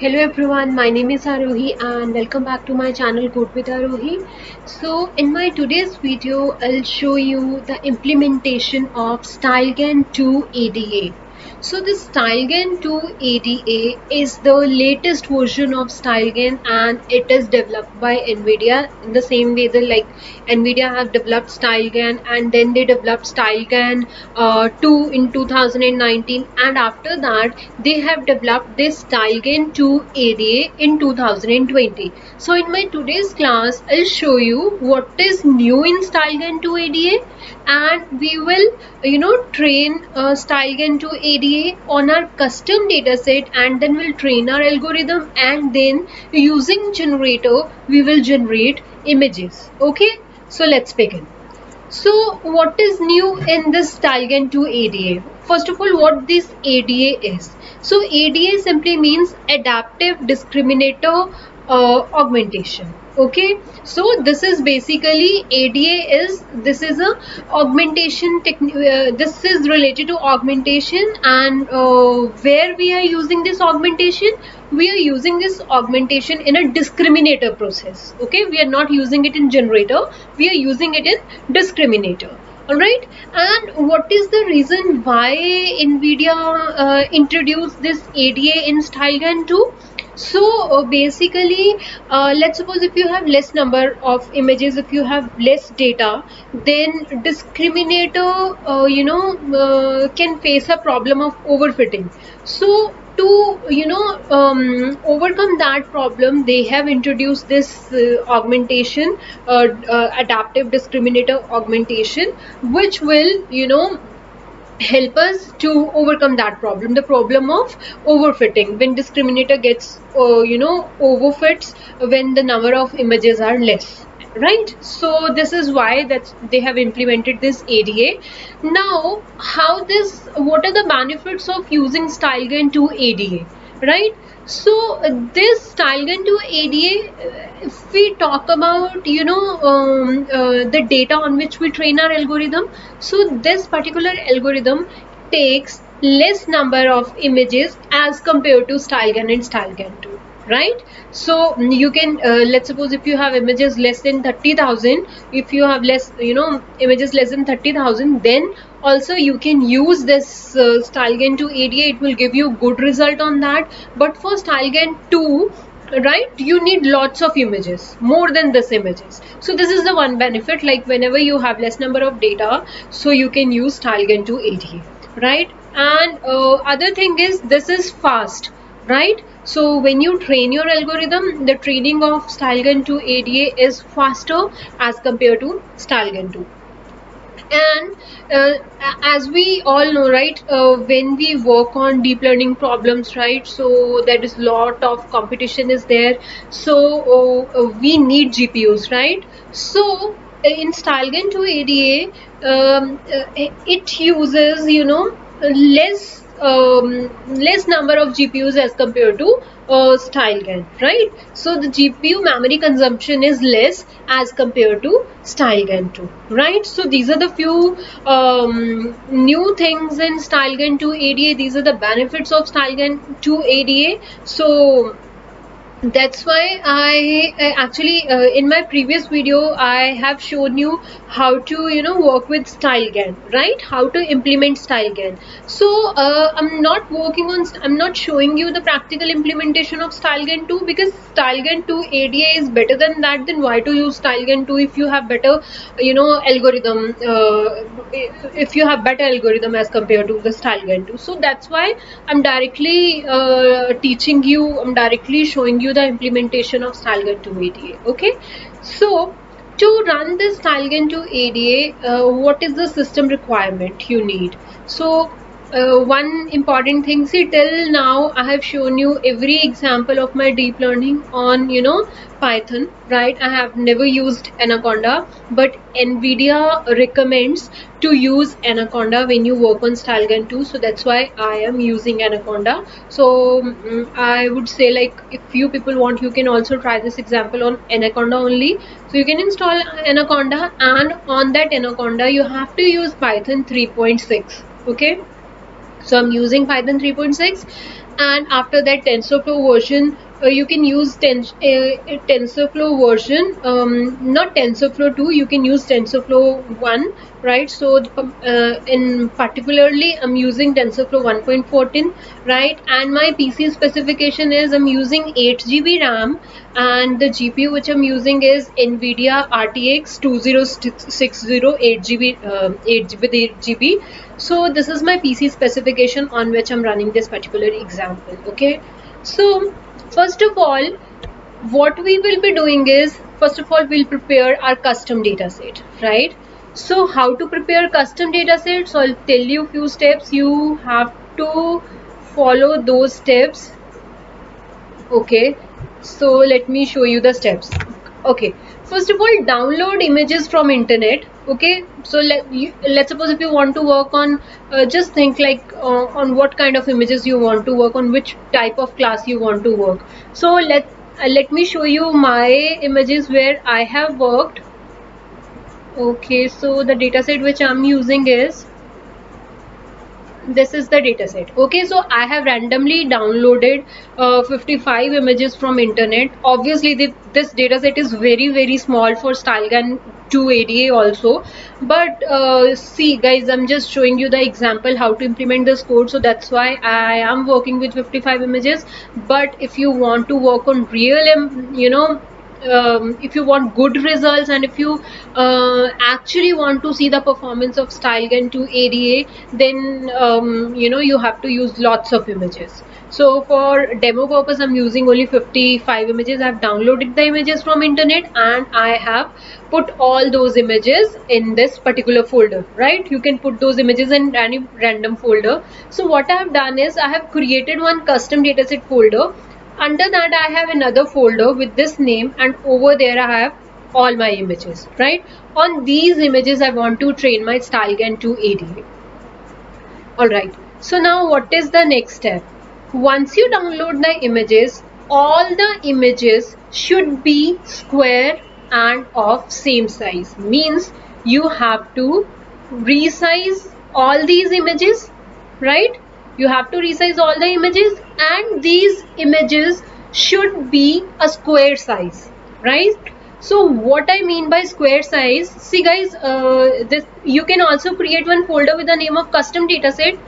Hello everyone, my name is Arohi and welcome back to my channel Code with Arohi. So in my today's video, I'll show you the implementation of StyleGAN 2 ADA. So this StyleGAN 2 ADA is the latest version of StyleGAN and it is developed by NVIDIA in the same way that like NVIDIA have developed StyleGAN and then they developed StyleGAN 2 in 2019 and after that they have developed this StyleGAN 2 ADA in 2020. So in my today's class, I'll show you what is new in StyleGAN 2 ADA and we will train StyleGAN 2 ADA on our custom dataset and then we'll train our algorithm and then using generator we will generate images. Okay, so let's begin. So what is new in this StyleGAN 2 ADA? First of all, what this ADA is. So ADA simply means adaptive discriminator augmentation. Okay, so this is basically ADA is this is a augmentation this is related to augmentation and where we are using this augmentation, we are using this augmentation in a discriminator process. Okay, we are not using it in generator, we are using it in discriminator. Alright, and what is the reason why NVIDIA introduced this ADA in StyleGAN 2? So basically, let's suppose if you have less number of images, if you have less data, then discriminator can face a problem of overfitting. So to overcome that problem, they have introduced this augmentation, adaptive discriminator augmentation, which will help us to overcome that problem, the problem of overfitting, when discriminator gets overfits when the number of images are less, right? So this is why that they have implemented this ADA. Now what are the benefits of using StyleGAN 2 ADA, right? So this StyleGAN 2 ADA, if we talk about the data on which we train our algorithm, so this particular algorithm takes less number of images as compared to StyleGAN and StyleGAN 2, right? So you can let's suppose if you have images less than 30,000, if you have less images less than 30,000, then also you can use this StyleGAN 2 ADA. It will give you good result on that. But for StyleGAN 2, right, you need lots of images, more than this images. So this is the one benefit, like whenever you have less number of data, so you can use StyleGAN 2 ADA, right? And other thing is this is fast, right? So when you train your algorithm, the training of StyleGAN 2 ADA is faster as compared to StyleGAN 2. And as we all know, right, when we work on deep learning problems, right, so there is lot of competition is there, so we need GPUs, right? So in StyleGAN 2 ADA, it uses less number of GPUs as compared to StyleGAN, right? So the GPU memory consumption is less as compared to StyleGAN 2, right? So these are the few new things in StyleGAN 2 ADA. These are the benefits of StyleGAN 2 ADA. So that's why I actually in my previous video I have shown you how to work with StyleGAN, right? How to implement StyleGAN. So I'm not showing you the practical implementation of StyleGAN 2 because StyleGAN 2 ADA is better than that. Then why to use StyleGAN 2 if you have better algorithm, if you have better algorithm as compared to the StyleGAN 2. So that's why I'm directly I'm directly showing you the implementation of StyleGAN 2 ADA. Okay, so to run this StyleGAN 2 ADA, what is the system requirement you need? So one important thing, see, till now I have shown you every example of my deep learning on Python, right? I have never used Anaconda, but NVIDIA recommends to use Anaconda when you work on StyleGAN 2, so that's why I am using Anaconda. So I would say, like, if few people want, you can also try this example on Anaconda only. So you can install Anaconda, and on that Anaconda you have to use Python 3.6. okay, so I'm using Python 3.6, and after that TensorFlow version, you can use TensorFlow version, not TensorFlow 2, you can use TensorFlow 1, right? So in particularly I'm using TensorFlow 1.14, right? And my PC specification is I'm using 8 GB RAM, and the GPU which I'm using is NVIDIA RTX 2060 8 GB 8 GB. So this is my PC specification on which I'm running this particular example. Okay, so first of all, what we will be doing is, first of all, we'll prepare our custom data set, right? So how to prepare custom data set? So I'll tell you a few steps. You have to follow those steps. Okay, so let me show you the steps. Okay, first of all, download images from internet. Okay, so let's suppose if you want to work on, just think like on what kind of images you want to work on, which type of class you want to work. So let me show you my images where I have worked. Okay, so the dataset which I'm using is, this is the dataset. Okay, so I have randomly downloaded 55 images from internet. Obviously this dataset is very small for StyleGAN 2 ADA also, but see guys, I'm just showing you the example how to implement this code, so that's why I am working with 55 images. But if you want to work on real, if you want good results, and if you actually want to see the performance of StyleGAN 2 ADA, then you have to use lots of images. So for demo purpose, I'm using only 55 images. I've downloaded the images from internet and I have put all those images in this particular folder, right? You can put those images in any random folder. So what I have done is I have created one custom dataset folder. Under that I have another folder with this name, and over there I have all my images, right? On these images I want to train my StyleGAN 2 ADA. Alright, so now what is the next step? Once you download the images, all the images should be square and of same size. Means you have to resize all these images, right? You have to resize all the images, and these images should be a square size, right? So what I mean by square size, see guys, this you can also create one folder with the name of custom dataset.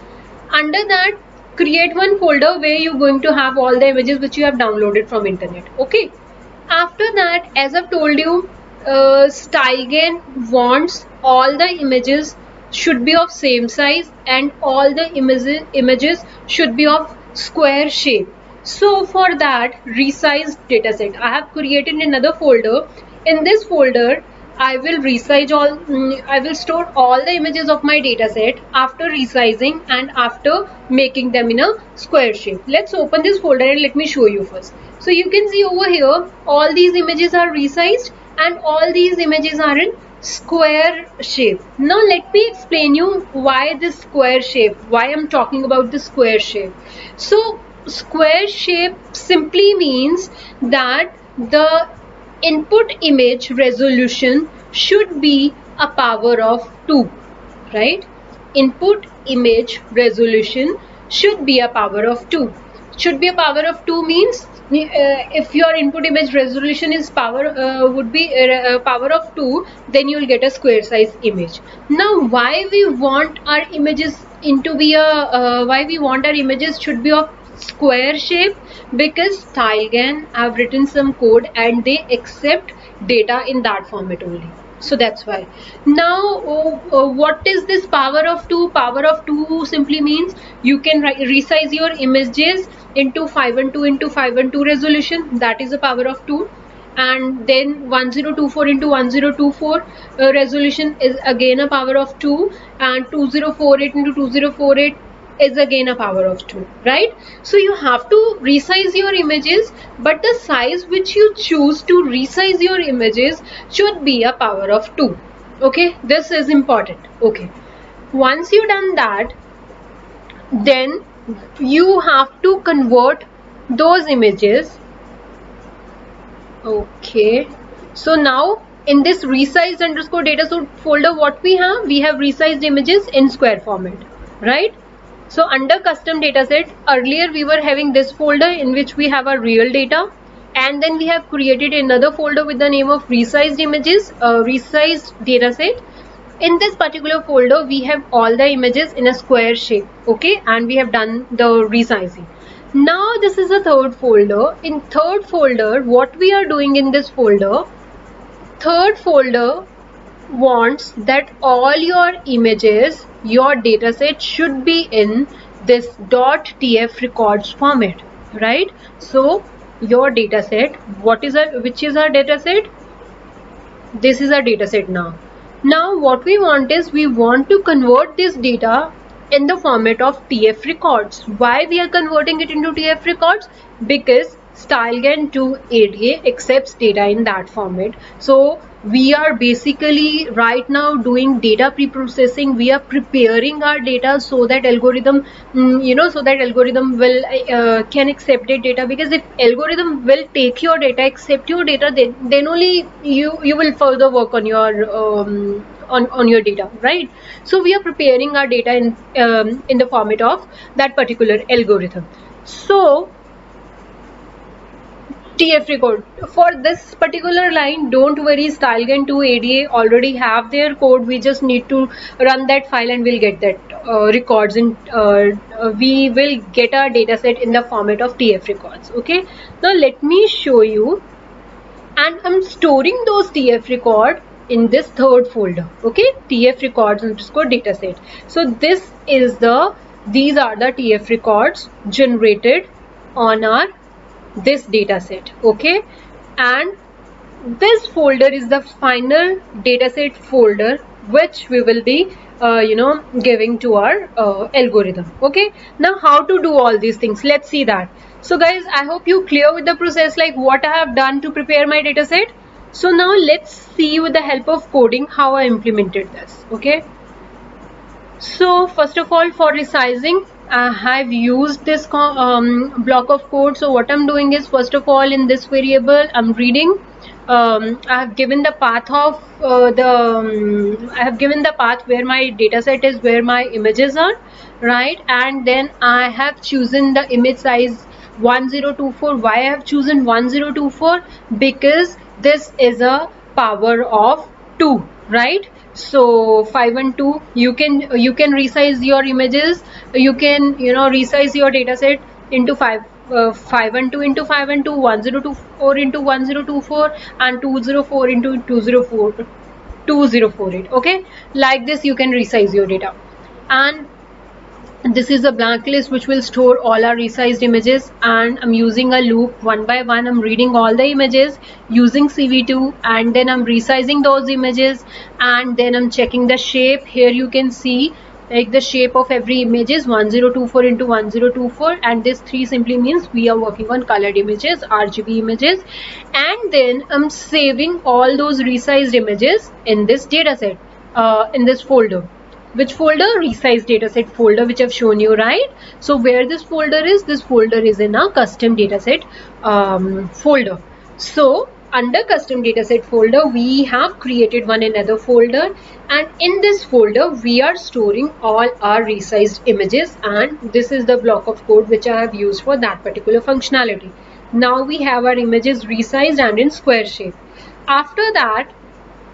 Under that, create one folder where you're going to have all the images which you have downloaded from internet. Okay, after that, as I've told you, StyleGAN wants all the images should be of same size, and all the images should be of square shape. So for that, resize dataset, I have created another folder. In this folder I will I will store all the images of my dataset after resizing and after making them in a square shape. Let's open this folder and let me show you first. So you can see over here all these images are resized and all these images are in square shape. Now let me explain you why this square shape, why I'm talking about this square shape. So square shape simply means that the input image resolution should be a power of 2, right? Input image resolution should be a power of 2. Should be a power of 2 means if your input image resolution is would be power of 2, then you will get a square size image. Now why we want our images why we want our images should be of square shape? Because StyleGAN have written some code and they accept data in that format only. So that's why. Now what is this power of 2? Power of 2 simply means you can resize your images into 512 into 512 resolution, that is a power of 2, and then 1024 into 1024 resolution is again a power of 2, and 2048 into 2048 is again a power of 2, right? So you have to resize your images, but the size which you choose to resize your images should be a power of 2. Okay, this is important. Okay, once you done that, then you have to convert those images. Okay, so now in this resize underscore data folder, what we have resized images in square format, right? So under custom dataset, earlier we were having this folder in which we have our real data, and then we have created another folder with the name of resized images, resized dataset. In this particular folder we have all the images in a square shape, okay, and we have done the resizing. Now this is a third folder. In third folder, what we are doing in this folder, third folder wants that all your images, your dataset should be in this .tf records format, right? So your dataset, which is our dataset? This is our dataset now. Now what we want is, we want to convert this data in the format of TF records. Why we are converting it into TF records? Because StyleGAN 2 ADA accepts data in that format. So we are basically right now doing data pre-processing. We are preparing our data so that algorithm, so that algorithm will can accept the data. Because if algorithm will take your data, accept your data, then only you will further work on your on your data, right? So we are preparing our data in the format of that particular algorithm. So TF record for this particular line, don't worry, StyleGAN 2 ADA already have their code. We just need to run that file and we'll get that records in. We will get our data set in the format of TF records. Okay, now let me show you, and I'm storing those TF record in this third folder. Okay, TF records underscore dataset. So these are the TF records generated on our this dataset, okay, and this folder is the final dataset folder which we will be giving to our algorithm. Okay, now how to do all these things, let's see that. So guys, I hope you clear with the process, like what I have done to prepare my dataset. So now let's see with the help of coding how I implemented this. Okay, so first of all, for resizing, I have used this block of code. So what I'm doing is, first of all, in this variable I'm reading, I have given the path of I have given the path where my data set is, where my images are, right? And then I have chosen the image size 1024. Why I have chosen 1024? Because this is a power of 2, right? So 512, you can resize your images, you can resize your data set into 512 into 512, 1024 into 1024, and 204 into 204, 2048. Okay, like this you can resize your data. And this is a blank list which will store all our resized images, and I'm using a loop. One by one I'm reading all the images using CV2, and then I'm resizing those images, and then I'm checking the shape. Here you can see, like, the shape of every image is 1024 into 1024, and this 3 simply means we are working on colored images, RGB images. And then I'm saving all those resized images in this data set, in this folder. Which folder? Resized dataset folder, which I've shown you, right? So where this folder is, this folder is in a custom dataset folder. So under custom dataset folder, we have created one another folder, and in this folder we are storing all our resized images, and this is the block of code which I have used for that particular functionality. Now we have our images resized and in square shape. After that,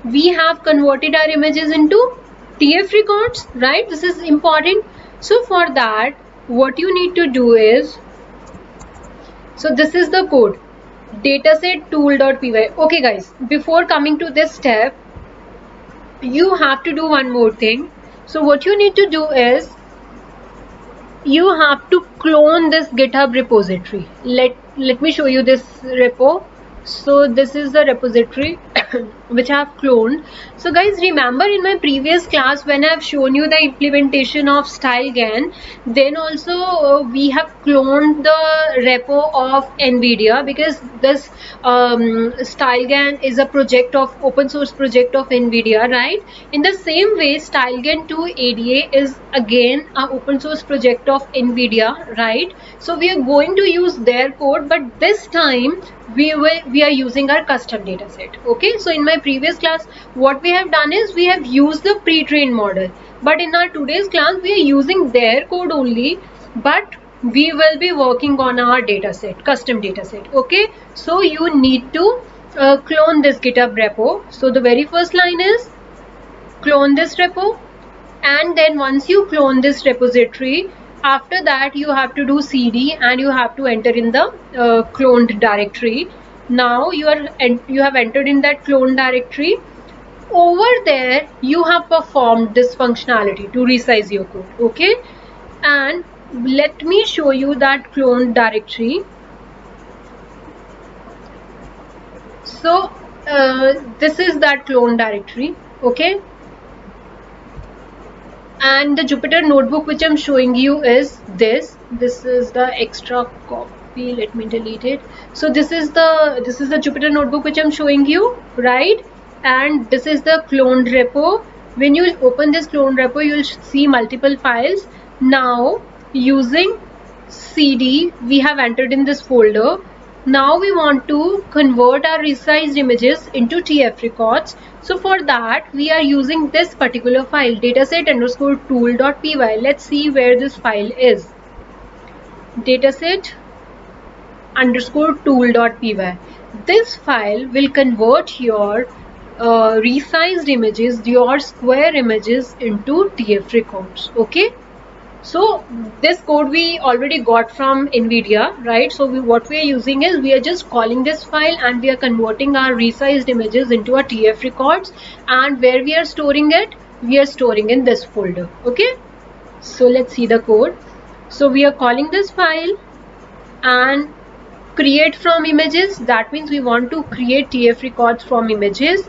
we have converted our images into TF records, right? This is important. So for that, what you need to do is, so this is the code, dataset tool.py. Okay guys, before coming to this step, you have to do one more thing. So what you need to do is, you have to clone this GitHub repository. Let me show you this repo. So this is the repository which I have cloned. So guys, remember in my previous class when I have shown you the implementation of StyleGAN, then also we have cloned the repo of NVIDIA, because this StyleGAN is a project of open source project of NVIDIA, right? In the same way, StyleGAN 2 ADA is again an open source project of NVIDIA, right? So we are going to use their code, but this time we are using our custom data set. Okay, So in my previous class, what we have done is we have used the pre-trained model, but in our today's class we are using their code only, but we will be working on our dataset, custom dataset. Okay, so you need to clone this GitHub repo. So the very first line is clone this repo, and then once you clone this repository, after that you have to do cd and you have to enter in the cloned directory. Now you have entered in that clone directory. Over there you have performed this functionality to resize your code. Okay, and let me show you that cloned directory. So this is that clone directory. Okay, and the Jupyter notebook which I'm showing you is this is the extra copy. Let me delete it. So this is the Jupyter notebook which I'm showing you, right? And this is the cloned repo. When you open this cloned repo, you'll see multiple files. Now using cd we have entered in this folder. Now we want to convert our resized images into TF records. So for that we are using this particular file, dataset_tool.py. Let's see where this file is. Dataset_tool.py. This file will convert your resized images, your square images, into TF records. Okay, so this code we already got from NVIDIA, right? So what we are using is we are just calling this file and we are converting our resized images into our TF records, and where we are storing it, we are storing in this folder. Okay, so let's see the code. So we are calling this file and create from images. That means we want to create TF records from images,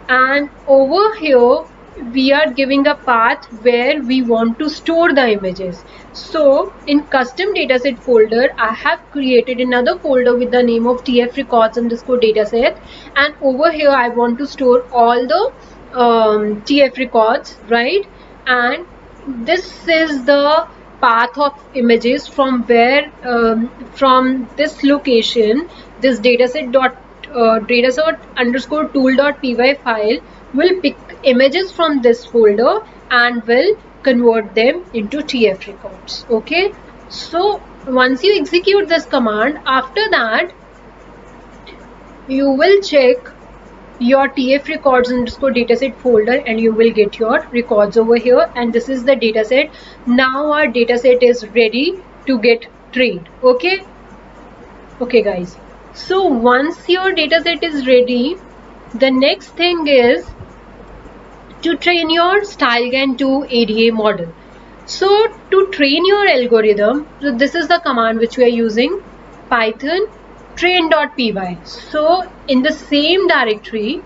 and over here we are giving a path where we want to store the images. So in custom dataset folder I have created another folder with the name of TF records underscore dataset, and over here I want to store all the TF records, right? And this is the path of images from where from this location this dataset_tool.py file will pick images from this folder and will convert them into TF records. Okay, so once you execute this command, after that you will check your TF records underscore dataset folder and you will get your records over here, and this is the dataset. Now our dataset is ready to get trained. Okay, guys, so once your dataset is ready, the next thing is to train your StyleGAN2 ADA model. So to train your algorithm, so this is the command which we are using, python train.py. So in the same directory,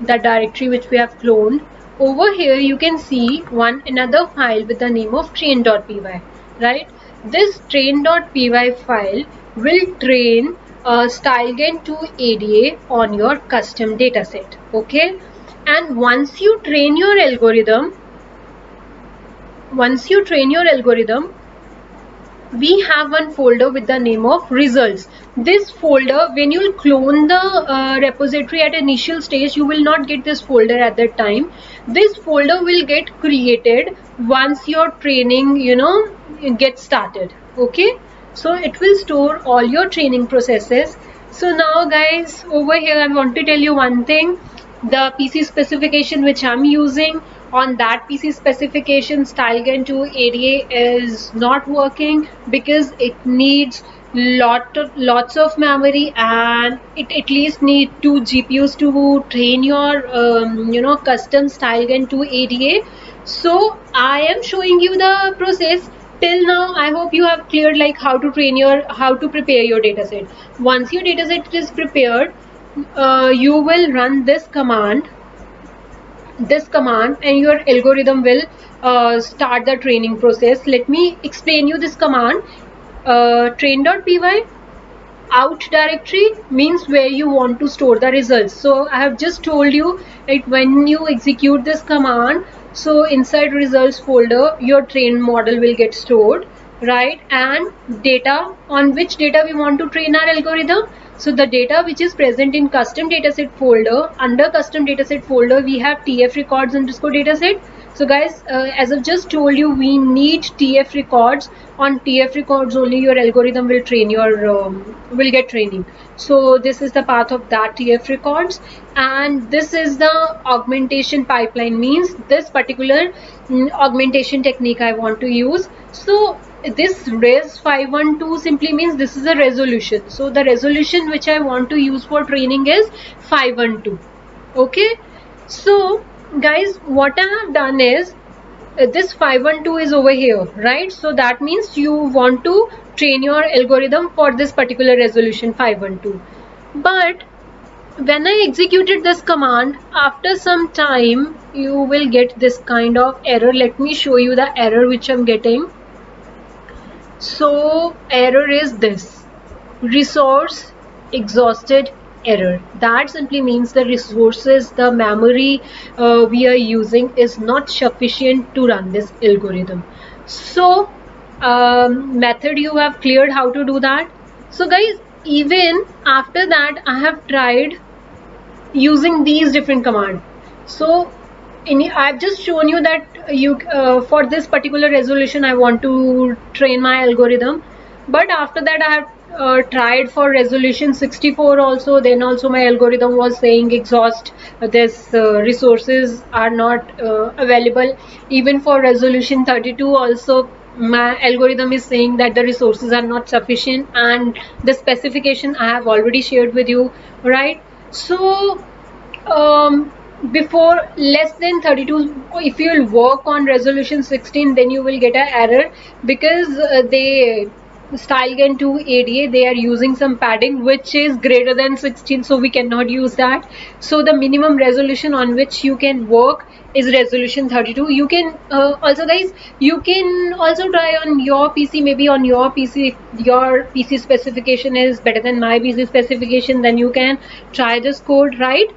the directory which we have cloned, over here you can see another file with the name of train.py, right? This train.py file will train StyleGAN2 ADA on your custom dataset. Okay, and once you train your algorithm, we have one folder with the name of results. This folder, when you clone the repository at initial stage, you will not get this folder at that time. This folder will get created once your training gets started. Okay, so it will store all your training processes. So now guys, over here I want to tell you one thing. The PC specification which I'm using, on that PC specification StyleGAN2 ADA is not working because it needs lots of memory, and it at least need 2 GPUs to train your custom StyleGAN2 ADA. So I am showing you the process. Till now I hope you have cleared like how to prepare your dataset. Once your dataset is prepared, you will run this command and your algorithm will start the training process. Let me explain you this command. Train.py out directory means where you want to store the results. So I have just told you that when you execute this command, so inside results folder your train model will get stored, right? And data, on which data we want to train our algorithm. So the data which is present in custom dataset folder, under custom dataset folder we have tf records underscore dataset. So guys, as I've just told you, we need tf records. On tf records only your algorithm will train your will get training. So this is the path of that tf records, and this is the augmentation pipeline, means this particular augmentation technique I want to use. So this res 512 simply means this is a resolution. So the resolution which I want to use for training is 512. Okay, so guys, what I have done is this 512 is over here, right? So that means you want to train your algorithm for this particular resolution 512. But when I executed this command, after some time you will get this kind of error. Let me show you the error which I'm getting. So error is this: resource exhausted error. That simply means the resources, the memory we are using is not sufficient to run this algorithm. So method you have cleared how to do that. So guys, even after that I have tried using these different commands. So I've just shown you that you for this particular resolution I want to train my algorithm, but after that I have tried for resolution 64 also. Then also my algorithm was saying exhaust, this resources are not available. Even for resolution 32 also my algorithm is saying that the resources are not sufficient, and the specification I have already shared with you, right? So before less than 32, if you will work on resolution 16, then you will get an error, because they StyleGAN 2 ADA, they are using some padding which is greater than 16, so we cannot use that. So the minimum resolution on which you can work is resolution 32. You can also guys, you can also try on your PC. Maybe on your PC, if your PC specification is better than my PC specification, then you can try this code, right?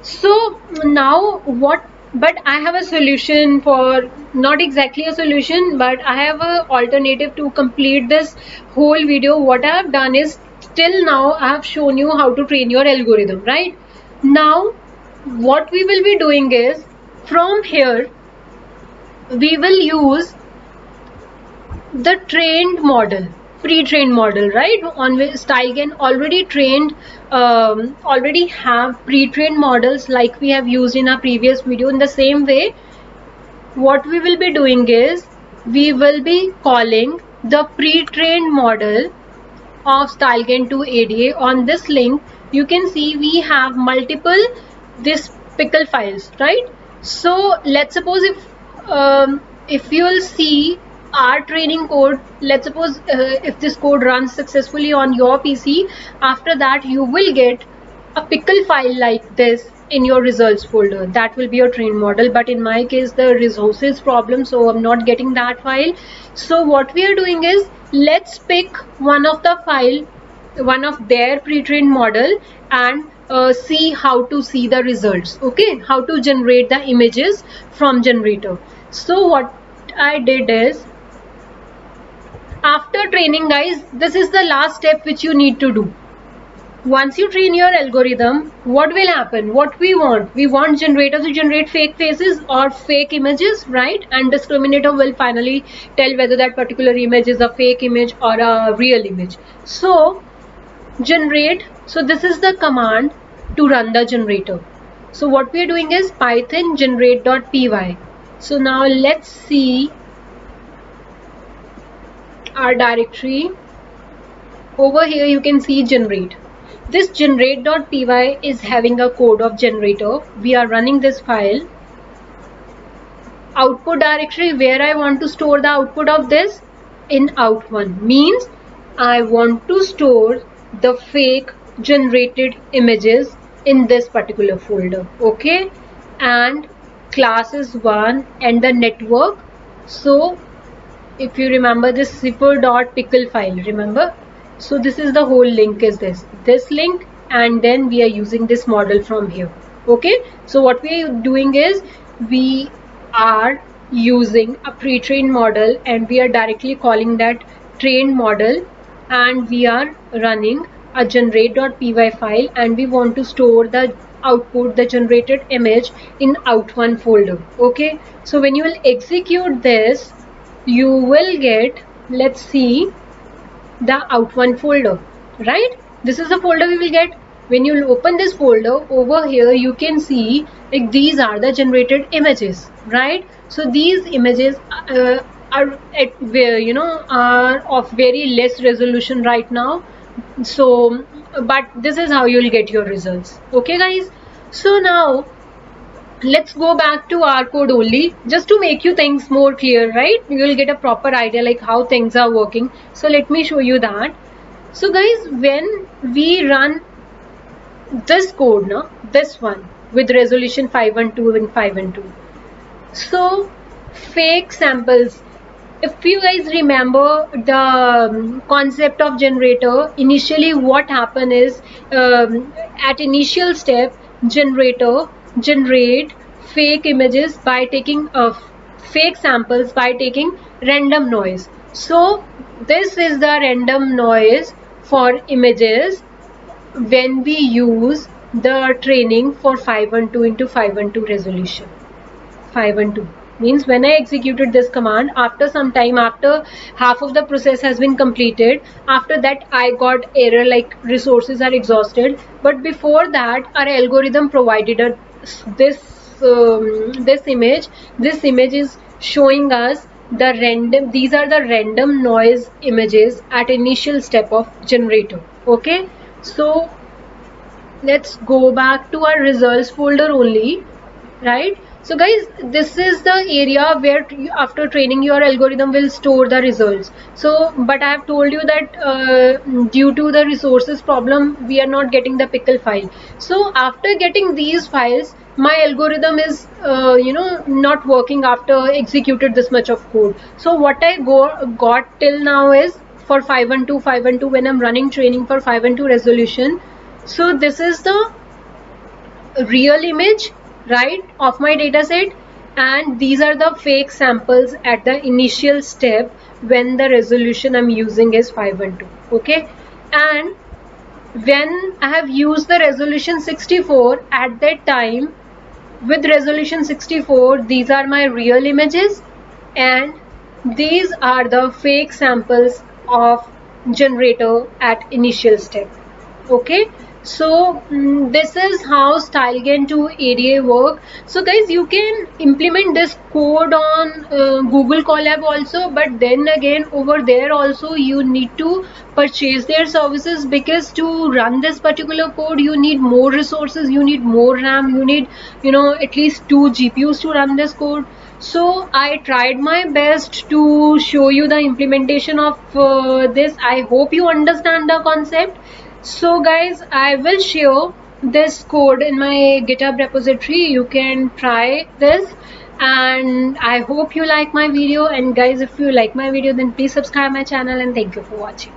So now what, but I have a solution for, not exactly a solution, but I have a alternative to complete this whole video. What I have done is, till now I have shown you how to train your algorithm, right? Now what we will be doing is, from here we will use the trained model, pre-trained model, right? On which StyleGAN already trained, already have pre-trained models like we have used in our previous video. In the same way, what we will be doing is, we will be calling the pre-trained model of StyleGAN 2 ADA. On this link you can see we have multiple this pickle files, right? So let's suppose if you will see our training code, let's suppose if this code runs successfully on your PC, after that you will get a pickle file like this in your results folder. That will be your trained model, but in my case the resources problem, so I'm not getting that file. So what we are doing is, let's pick one of the file, one of their pre-trained model, and see how to see the results. Okay, how to generate the images from generator. So what I did is, after training guys, this is the last step which you need to do. Once you train your algorithm, what will happen? What we want generator to generate fake faces or fake images, right? And discriminator will finally tell whether that particular image is a fake image or a real image. So generate, so this is the command to run the generator. So what we are doing is python generate.py. So now let's see our directory. Over here you can see generate. This generate.py is having a code of generator. We are running this file. Output directory, where I want to store the output of this, in out1, means I want to store the fake generated images in this particular folder. Okay, and class is one and the network. So if you remember this zipper.pickle file, remember, so this is the whole link, is this link, and then we are using this model from here. Okay, so what we are doing is, we are using a pre-trained model and we are directly calling that trained model, and we are running a generate.py file and we want to store the output, the generated image, in out1 folder. Okay, so when you will execute this, you will get, let's see, the out1 folder, right? This is the folder we will get. When you open this folder, over here you can see like these are the generated images, right? So these images are at where, you know, are of very less resolution right now. So but this is how you'll get your results. Okay guys, so now let's go back to our code only, just to make you things more clear, right? You will get a proper idea like how things are working. So let me show you that. So guys, when we run this code now, this one with resolution 512 and 512, so fake samples, if you guys remember the concept of generator, initially what happened is, at initial step, generator generate fake images by taking fake samples by taking random noise. So this is the random noise for images when we use the training for 512 into 512 resolution. 512 means when I executed this command, after some time, after half of the process has been completed, after that I got error like resources are exhausted. But before that, our algorithm provided this this image. This image is showing us the random, these are the random noise images at initial step of generator. Okay, so let's go back to our results folder only, right? So guys, this is the area where after training your algorithm will store the results. So but I have told you that due to the resources problem, we are not getting the pickle file. So after getting these files, my algorithm is not working after executed this much of code. So what I got till now is, for 512 when I'm running training for 512 resolution, so this is the real image, right, of my dataset, and these are the fake samples at the initial step when the resolution I'm using is 512. Okay, and when I have used the resolution 64, at that time with resolution 64, these are my real images and these are the fake samples of generator at initial step. Okay, so this is how StyleGAN 2 ADA work. So guys, you can implement this code on Google Colab also, but then again over there also you need to purchase their services, because to run this particular code you need more resources, you need more RAM, you need at least 2 GPUs to run this code. So I tried my best to show you the implementation of this. I hope you understand the concept. So guys, I will share this code in my GitHub repository. You can try this, and I hope you like my video. And guys, if you like my video, then please subscribe my channel, and thank you for watching.